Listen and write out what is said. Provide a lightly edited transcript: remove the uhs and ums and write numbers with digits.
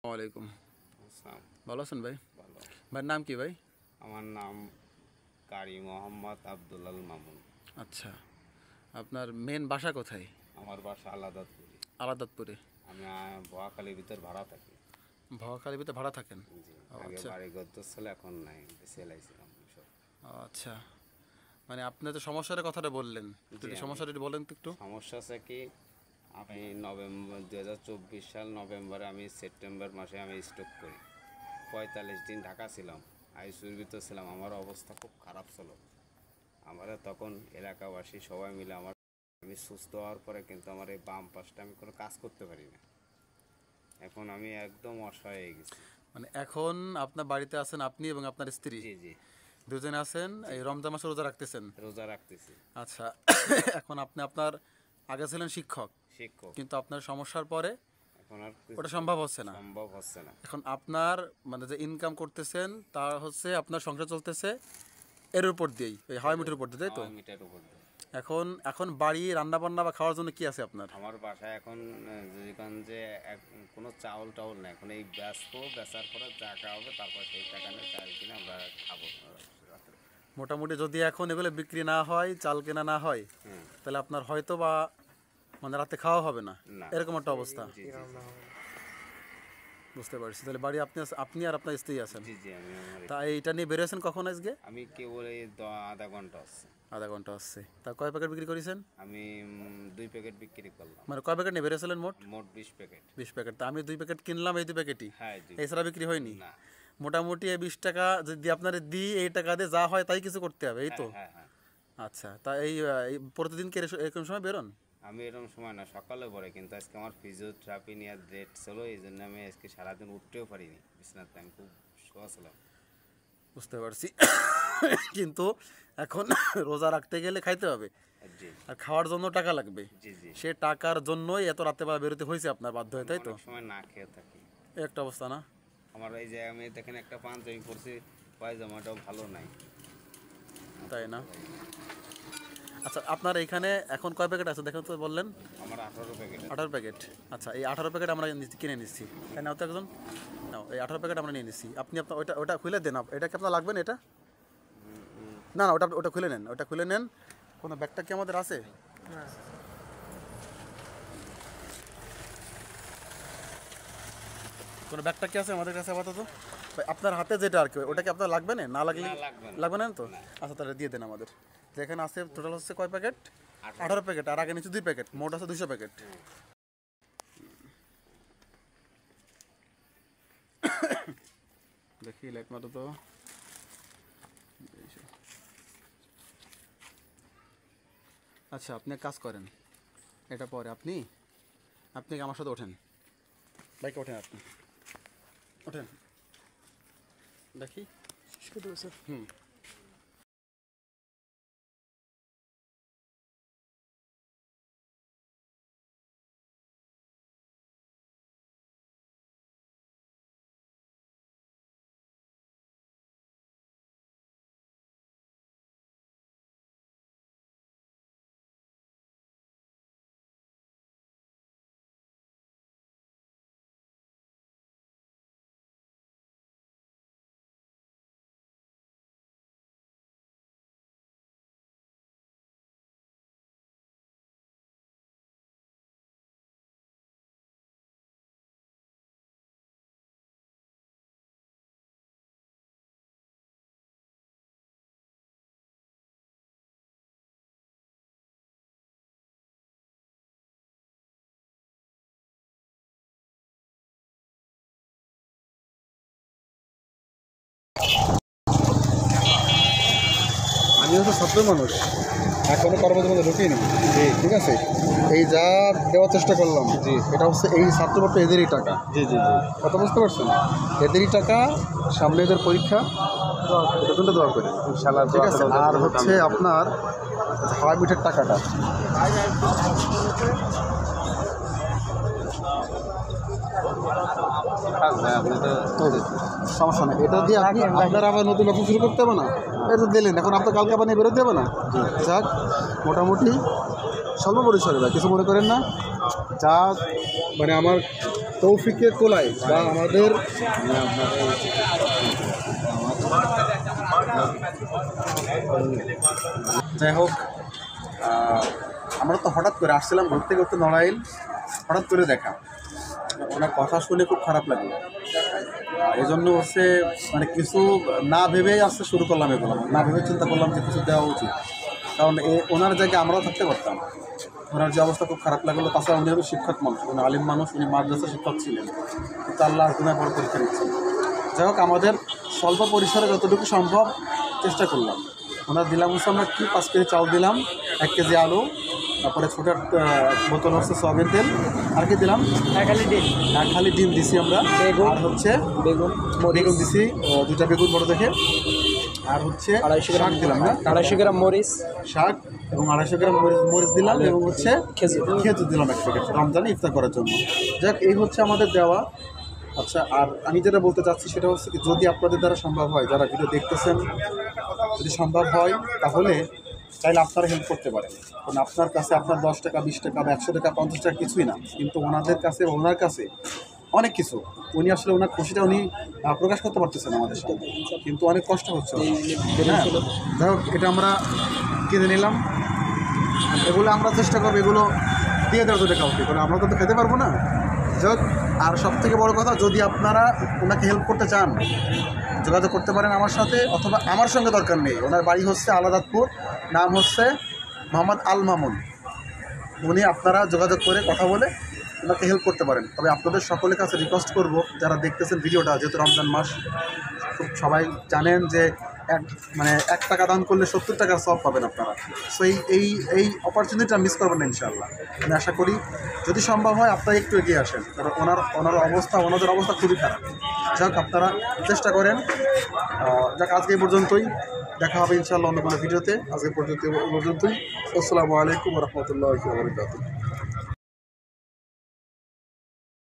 ওয়ালাইকুম আসসালাম। ভালো আছেন ভাই? ভালো। ভাইয়ের নাম কি ভাই? আমার নাম কারি মোহাম্মদ আব্দুল মামুন। আচ্ছা, আপনার মেন বাসা কোথায়? আমার বাসা আলাদাতপুরে। আলাদাতপুরে। আমি বোয়াখালীর ভিতর ভাড়া থাকি। ভবাখালীর ভিতরে ভাড়া থাকেন? জি। ও আগে আচ্ছা বাড়ি গদ্য ছিল, এখন নাই, সেলাইছিলাম সব। ও আচ্ছা, মানে আপনি তো সমস্যার কথাটা বললেন, যদি সমস্যাটা একটু বলেন তো একটু। সমস্যা আছে কি, আমি নভেম্বর 2024 সাল নভেম্বরে আমি সেপ্টেম্বর মাসে আমি স্ট্রোক করি। 45 দিন ঢাকা ছিলাম, আইসিইউর ভিতর ছিলাম। আমার অবস্থা খুব খারাপ ছিল। আমরা তখন এলাকাবাসী সবাই মিলে আমি সুস্থ হওয়ার পরে কিন্তু আমার এই বাম পাশটা আমি কোনো কাজ করতে পারি না। এখন আমি একদম অসহায় হয়ে গেছি। মানে এখন আপনার বাড়িতে আছেন আপনি এবং আপনার স্ত্রী, জি জি, দুজনে আছেন, এই রমজান মাসে রোজা রাখতেছেন? রোজা রাখতেছি। আচ্ছা এখন আপনি আপনার আগে ছিলেন শিক্ষক, শিক্ষক, কিন্তু আপনার সমস্যার পরে এখন আর ওটা সম্ভব হচ্ছে না। সম্ভব হচ্ছে না। এখন আপনার মানে যে ইনকাম করতেছেন তা হচ্ছে আপনার সংসার চলতেছে এর উপর দিয়েই, ওই হাওয়াই মিটার উপর দিয়ে, তাই তো? মিটার উপর দিয়ে। এখন বাড়ি রান্না বান্না বা খাওয়ার জন্য কি আছে আপনার? আমার বাসায় এখন যেখান যে কোনো চাউল টাউল নেই। এখন এই বেচার পরে টাকা হবে, তারপর সেই টাকা নিয়ে চাল কিনে আমরা খাবো রাত্রে। মোটামুটি যদি এখন এগুলো বিক্রি না হয়, চাল কেনা না হয়, তাহলে আপনার হয়তো বা মানে রাতে খাওয়া হবে না, না। এরকম একটা অবস্থা। জি জি বুঝতে পারছি। তাহলে বাড়ি আপনি আর আপনার স্ত্রী আছেন। জি জি, তা এইটা নিয়ে বেরোয়েছেন কখন আজকে? আমি কেবল এই আধা ঘন্টা আছে। আধা ঘন্টা আসছে। তা কয় প্যাকেট বিক্রি করেছেন? আমি 2 প্যাকেট বিক্রি করলাম। মানে কয় প্যাকেট নিয়ে বেরোছিলেন মোট? মোট 20 প্যাকেট। 20 প্যাকেট। তা আমি 2 প্যাকেট কিনলাম, এই 2 প্যাকেটই, হ্যাঁ, এছাড়া বিক্রি হয়নি। না। মোটামুটি এই 20 টাকা যদি আপনার দিই, এই টাকা দিয়ে যা হয় তাই কিছু করতে হবে, এই তো? হ্যাঁ হ্যাঁ। আচ্ছা, তা এই প্রতিদিন কি এরকম সময় বেরোন? আমি এরকম সময় না, সকালে পরে, কিন্তু আজকে আমার ফিজিওথেরাপি নিয়ে ডেট ছিল, এই জন্য আমি আজকে সারাদিন উঠতেও পারিনি বিছানাতে। আমি খুব শোয়া ছিলাম। বুঝতে পারছি। কিন্তু এখন রোজা রাখতে গেলে খাইতে হবে, জি আর খাওয়ার জন্য টাকা লাগবে। জি জি, সে টাকার জন্যই এত রাত্রেবেলা বেরোতে হয়েছে আপনার, বাধ্য হয়ে, তাই তো? অনেক সময় না খেয়ে থাকি। এই একটা অবস্থা না? আমার এই যে আমি দেখেন একটা পাঞ্জাবি পরছি, পায়জামাটাও ভালো নাই। তাই না? আচ্ছা, আপনার এখানে এখন কয় প্যাকেট আছে দেখেন তো, বললেন? আমার 18 প্যাকেট। 18 প্যাকেট। আচ্ছা, এই 18 প্যাকেট আমরা কিনে নিচ্ছি, তাই নাও তো একজন? নাও, এই 18 প্যাকেট আমরা নিয়ে নিচ্ছি। আপনি আপনার ওটা খুলে দেন। এটা কি আপনার লাগবে না? এটা না না, ওটা খুলে নেন, ওটা খুলে নেন। কোনো ব্যাগটা কি আমাদের আছে? কোনো ব্যাগটা কি আছে আমাদের কাছে আপাতত? আপনার হাতে যেটা আর কি, ওটা কি আপনার লাগবে না? না লাগলে লাগবে না তো? আচ্ছা, তাহলে দিয়ে দেন আমাদের। যেখানে আছে টোটাল হচ্ছে কয় প্যাকেট? 18 প্যাকেট, আর আগে নিচে 2 প্যাকেট, মোট আছে 200 প্যাকেট। দেখি লাইট মারো তো। আচ্ছা, আপনি এক কাজ করেন, এটা পরে আপনি কি আমার সাথে ওঠেন, বাইকে ওঠেন, আপনি ওঠেন, দেখি। হুম, আমি হচ্ছে ছাত্র মানুষ, এখনো কর্মজীবনে ঢুকিনি, ঠিক আছে? এই যা দেওয়ার চেষ্টা করলাম, এটা হচ্ছে এই ছাত্রপত্র এদেরই টাকা। জি জি জি, কথা বুঝতে পারছেন? এদেরই টাকা, সামনে এদের পরীক্ষা, এটার জন্য দোয়া করি, ঠিক আছে? আর হচ্ছে আপনার হাওয়া মিটার টাকাটা, সমস্যা নেই, এটা দিয়ে আপনারা আবার নতুন ব্যবসা শুরু করতে হবে না। এটা দিলেন, এখন আপনার কালকে আবার নিয়ে বেরোতে হবে না। যাক, মোটামুটি স্বল্প পরিসরে, কিছু মনে করেন না। যা মানে আমার তৌফিকের কোলায় বা আমাদের যাই হোক, আমরা তো হঠাৎ করে আসছিলাম ঘুরতে ঘুরতে নড়াইল, হঠাৎ করে দেখা, ওনার কথা শুনে খুব খারাপ লাগলো। এই জন্য হচ্ছে মানে কিছু না ভেবেই আসতে শুরু করলাম, এগুলো না ভেবে চিন্তা করলাম যে কিছু দেওয়া উচিত, কারণ ওনার জায়গায় আমরাও থাকতে পারতাম। ওনার যে অবস্থা খুব খারাপ লাগলো। তাছাড়া উনি হলো শিক্ষক মানুষ, উনি আলিম মানুষ, উনি মাদ্রাসা শিক্ষক ছিলেন, কিন্তু আল্লাহ দুনিয়া বড় পরীক্ষা দিচ্ছেন। যাই হোক, আমাদের স্বল্প পরিসরে যতটুকু সম্ভব চেষ্টা করলাম। ওনার দিলাম হচ্ছে আমরা কি 5 কেজি চাউল দিলাম, 1 কেজি আলু, তারপরে ছোটো বোতল হচ্ছে সয়াবিন তেল, আর কি দিলাম, খালি ডিম দিছি আমরা, আর হচ্ছে বেগুন দিছি 2টা বেগুন বড় দেখে, আর হচ্ছে 250 গ্রাম দিলাম না, 250 গ্রাম মরিচ, শাক এবং 250 গ্রাম মরিচ দিলাম, এবং হচ্ছে খেজুর দিলাম 1 প্যাকেট রমজানে ইফতার করার জন্য। যাক, এই হচ্ছে আমাদের দেওয়া। আচ্ছা, আর আমি যেটা বলতে চাচ্ছি সেটা হচ্ছে কি, যদি আপনাদের দ্বারা সম্ভব হয়, যারা ভিডিও দেখতেছেন, যদি সম্ভব হয় তাহলে চাইলে আপনারা হেল্প করতে পারেন। কারণ আপনার কাছে আপনার 10 টাকা, 20 টাকা বা 100 টাকা, 50 টাকা কিছুই না, কিন্তু ওনাদের কাছে, ওনার কাছে অনেক কিছু। উনি আসলে ওনার খুশিটা উনি প্রকাশ করতে পারতেছেন আমাদের সাথে, কিন্তু অনেক কষ্ট হচ্ছে। হ্যাঁ, যাই হোক, এটা আমরা কিনে নিলাম। এগুলো আমরা চেষ্টা করবো এগুলো দিয়ে দেওয়া যাবে কাউকে, কারণ আমরা তো খেতে পারবো না। যাই হোক, আর সবথেকে বড় কথা, যদি আপনারা ওনাকে হেল্প করতে চান, যোগাযোগ করতে পারেন আমার সাথে, অথবা আমার সঙ্গে দরকার নেই। ওনার বাড়ি হচ্ছে আলাদাতপুর, নাম হচ্ছে মোহাম্মদ আল মামুন। উনি আপনারা যোগাযোগ করে কথা বলে ওনাকে হেল্প করতে পারেন। তবে আপনাদের সকলের কাছে রিকোয়েস্ট করব, যারা দেখতেছেন ভিডিওটা, যেহেতু রমজান মাস, খুব সবাই জানেন যে 1 টাকা দান করলে 70 টাকার সব পাবেন আপনারা। সো এই অপরচুনিটিটা মিস করবেন না ইনশাআল্লাহ। আমি আশা করি যদি সম্ভব হয় আপনারা একটু এগিয়ে আসেন, কারণ ওনাদের অবস্থা খুবই খারাপ। যাক, আপনারা চেষ্টা করেন। যাক, আজকে এই পর্যন্তই, দেখা হবে ইনশাআল্লাহ অন্য কোনো ভিডিওতে। আজকে পর্যন্তই। আসসালামু আলাইকুম ওয়া রাহমাতুল্লাহি ওয়া বারাকাতুহু।